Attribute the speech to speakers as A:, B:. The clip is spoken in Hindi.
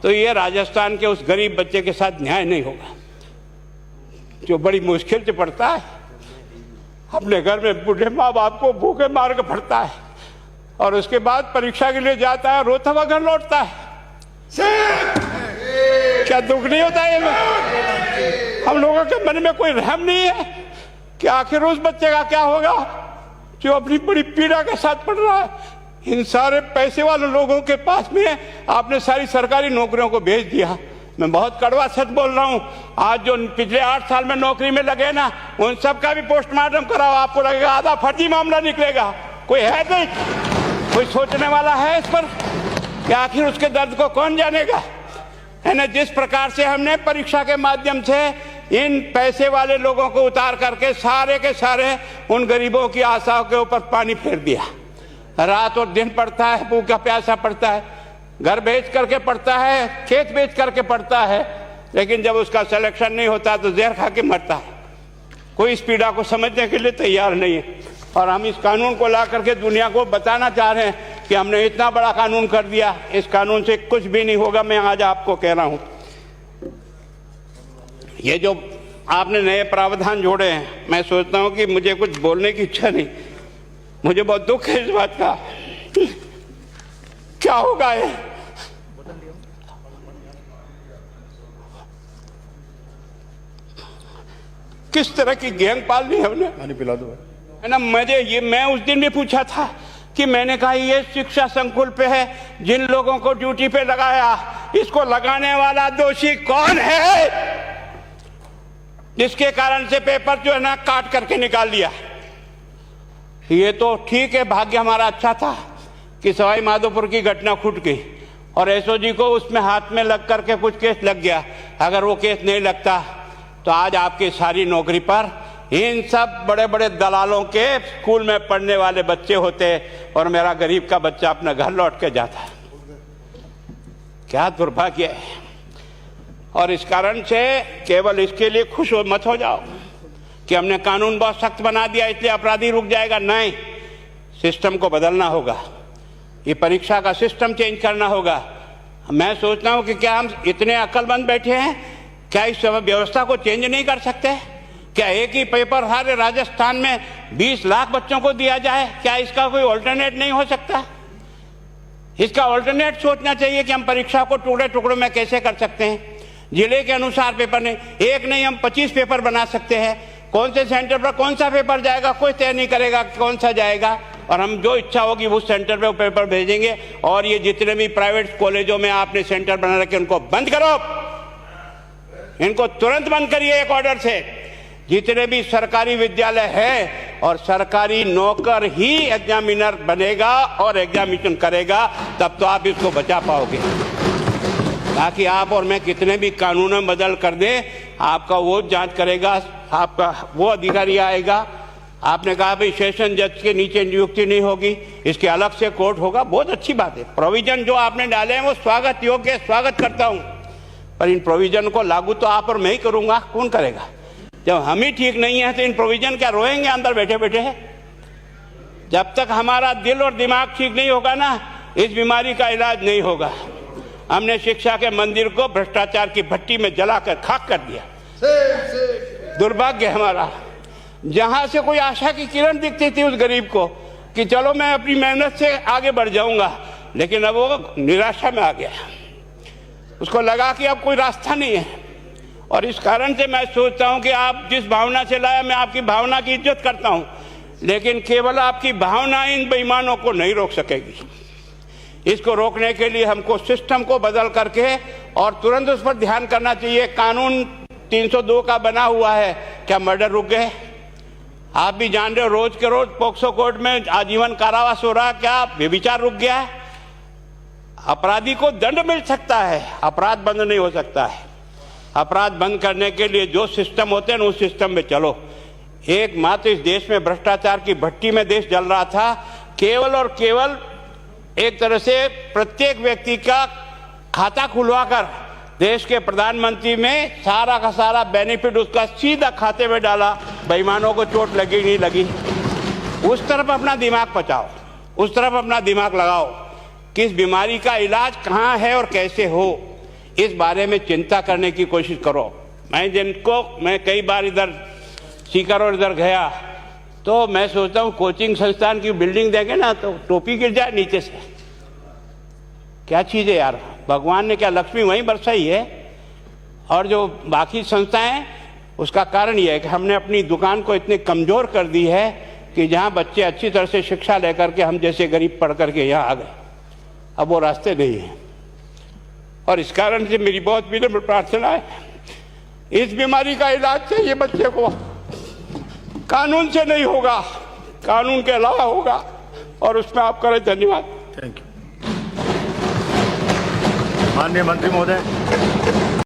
A: तो ये राजस्थान के उस गरीब बच्चे के साथ न्याय नहीं होगा, जो बड़ी मुश्किल से पढ़ता है, अपने घर में बूढ़े माँ बाप को भूखे मार के पढ़ता है और उसके बाद परीक्षा के लिए जाता है, रोता हुआ घर लौटता है। क्या दुख नहीं होता है? हम लोगों के मन में कोई रहम नहीं है कि आखिर उस बच्चे का क्या होगा जो अपनी बड़ी पीड़ा के साथ पढ़ रहा है। इन सारे पैसे वाले लोगों के पास में आपने सारी सरकारी नौकरियों को भेज दिया। मैं बहुत कड़वा सच बोल रहा हूं। आज जो पिछले 8 साल में नौकरी में लगे ना, उन सब का भी पोस्टमार्टम कराओ, आपको लगेगा आधा फर्जी मामला निकलेगा। कोई है नहीं, कोई सोचने वाला है इस पर कि आखिर उसके दर्द को कौन जानेगा? है ना, जिस प्रकार से हमने परीक्षा के माध्यम से इन पैसे वाले लोगों को उतार करके सारे के सारे उन गरीबों की आशाओं के ऊपर पानी फेर दिया। रात और दिन पढ़ता है, भूखा प्यासा पढ़ता है, घर बेच करके पढ़ता है, खेत बेच करके पढ़ता है, लेकिन जब उसका सिलेक्शन नहीं होता तो जहर खा के मरता है। कोई इस पीड़ा को समझने के लिए तैयार नहीं है। और हम इस कानून को ला करके दुनिया को बताना चाह रहे हैं कि हमने इतना बड़ा कानून कर दिया, इस कानून से कुछ भी नहीं होगा। मैं आज आपको कह रहा हूं, ये जो आपने नए प्रावधान जोड़े हैं, मैं सोचता हूं कि मुझे कुछ बोलने की इच्छा नहीं, मुझे बहुत दुख है इस बात का। क्या होगा ये? किस तरह की गैंग पाल ली हमने? पानी पिला दो, है ना। मैं उस दिन भी पूछा था कि मैंने कहा ये शिक्षा संकुल पे है, जिन लोगों को ड्यूटी पे लगाया, इसको लगाने वाला दोषी कौन है, जिसके कारण से पेपर जो है ना काट करके निकाल दिया। ये तो ठीक है, भाग्य हमारा अच्छा था कि सवाई माधोपुर की घटना फूट गई और एसओजी को उसमें हाथ में लग करके कुछ केस लग गया। अगर वो केस नहीं लगता तो आज आपकी सारी नौकरी पर इन सब बड़े बड़े दलालों के स्कूल में पढ़ने वाले बच्चे होते और मेरा गरीब का बच्चा अपना घर लौट के जाता। क्या दुर्भाग्य है। और इस कारण से केवल इसके लिए खुश मत हो जाओ कि हमने कानून बहुत सख्त बना दिया इसलिए अपराधी रुक जाएगा। नहीं, सिस्टम को बदलना होगा, ये परीक्षा का सिस्टम चेंज करना होगा। मैं सोचता हूं कि क्या हम इतने अक्लमंद बैठे हैं, क्या इस व्यवस्था को चेंज नहीं कर सकते? क्या एक ही पेपर सारे राजस्थान में 20 लाख बच्चों को दिया जाए? क्या इसका कोई ऑल्टरनेट नहीं हो सकता? इसका ऑल्टरनेट सोचना चाहिए कि हम परीक्षा को टुकड़े टुकड़ों में कैसे कर सकते हैं। जिले के अनुसार पेपर नहीं, एक नहीं हम 25 पेपर बना सकते हैं। कौन से सेंटर पर कौन सा पेपर जाएगा कोई तय नहीं करेगा कौन सा जाएगा, और हम जो इच्छा होगी उस सेंटर पे वो पेपर भेजेंगे। और ये जितने भी प्राइवेट कॉलेजों में आपने सेंटर बना रखे उनको बंद करो, इनको तुरंत बंद करिए एक ऑर्डर से। जितने भी सरकारी विद्यालय है और सरकारी नौकर ही एग्जामिनर बनेगा और एग्जामिनेशन करेगा, तब तो आप इसको बचा पाओगे। ताकि आप और मैं कितने भी कानून बदल कर दें, आपका वो जांच करेगा, आपका वो अधिकारी आएगा। आपने कहा भाई सेशन जज के नीचे नियुक्ति नहीं होगी, इसके अलग से कोर्ट होगा, बहुत अच्छी बात है। प्रोविजन जो आपने डाले हैं वो स्वागत योग्य, स्वागत करता हूं, पर इन प्रोविजन को लागू तो आप और मैं ही करूंगा, कौन करेगा? जब हम ही ठीक नहीं है तो इन प्रोविजन क्या रोएंगे अंदर बैठे बैठे? जब तक हमारा दिल और दिमाग ठीक नहीं होगा ना, इस बीमारी का इलाज नहीं होगा। हमने शिक्षा के मंदिर को भ्रष्टाचार की भट्टी में जलाकर खाक कर दिया। दुर्भाग्य हमारा, जहां से कोई आशा की किरण दिखती थी उस गरीब को कि चलो मैं अपनी मेहनत से आगे बढ़ जाऊंगा, लेकिन अब वो निराशा में आ गया। उसको लगा कि अब कोई रास्ता नहीं है। और इस कारण से मैं सोचता हूं कि आप जिस भावना से लाया, मैं आपकी भावना की इज्जत करता हूं, लेकिन केवल आपकी भावना इन बेईमानों को नहीं रोक सकेगी। इसको रोकने के लिए हमको सिस्टम को बदल करके और तुरंत उस पर ध्यान करना चाहिए। कानून 302 का बना हुआ है, क्या मर्डर रुक गए? आप भी जान रहे हो रोज के रोज पोक्सो कोर्ट में आजीवन कारावास हो रहा, क्या व्यभिचार रुक गया? अपराधी को दंड मिल सकता है, अपराध बंद नहीं हो सकता है। अपराध बंद करने के लिए जो सिस्टम होते हैं उस सिस्टम में चलो। एकमात्र इस देश में भ्रष्टाचार की भट्टी में देश जल रहा था, केवल और केवल एक तरह से प्रत्येक व्यक्ति का खाता खुलवाकर देश के प्रधानमंत्री में सारा का सारा बेनिफिट उसका सीधा खाते में डाला। बेईमानों को चोट लगी नहीं लगी, उस तरफ अपना दिमाग बचाओ, उस तरफ अपना दिमाग लगाओ कि इस बीमारी का इलाज कहाँ है और कैसे हो। इस बारे में चिंता करने की कोशिश करो। मैं कई बार इधर सीकर और इधर गया तो मैं सोचता हूँ कोचिंग संस्थान की बिल्डिंग देखें ना तो टोपी गिर जाए नीचे से। क्या चीज़ है यार, भगवान ने क्या लक्ष्मी वहीं बरसाई है। और जो बाकी संस्थाएं, उसका कारण यह है कि हमने अपनी दुकान को इतनी कमज़ोर कर दी है कि जहाँ बच्चे अच्छी तरह से शिक्षा लेकर के हम जैसे गरीब पढ़ करके यहाँ आ गए, अब वो रास्ते नहीं हैं। और इस कारण से मेरी बहुत विनम्र प्रार्थना है, इस बीमारी का इलाज चाहिए बच्चे को, कानून से नहीं होगा, कानून के अलावा होगा, और उसमें आप करें। धन्यवाद।
B: Thank you. माननीय मंत्री महोदय।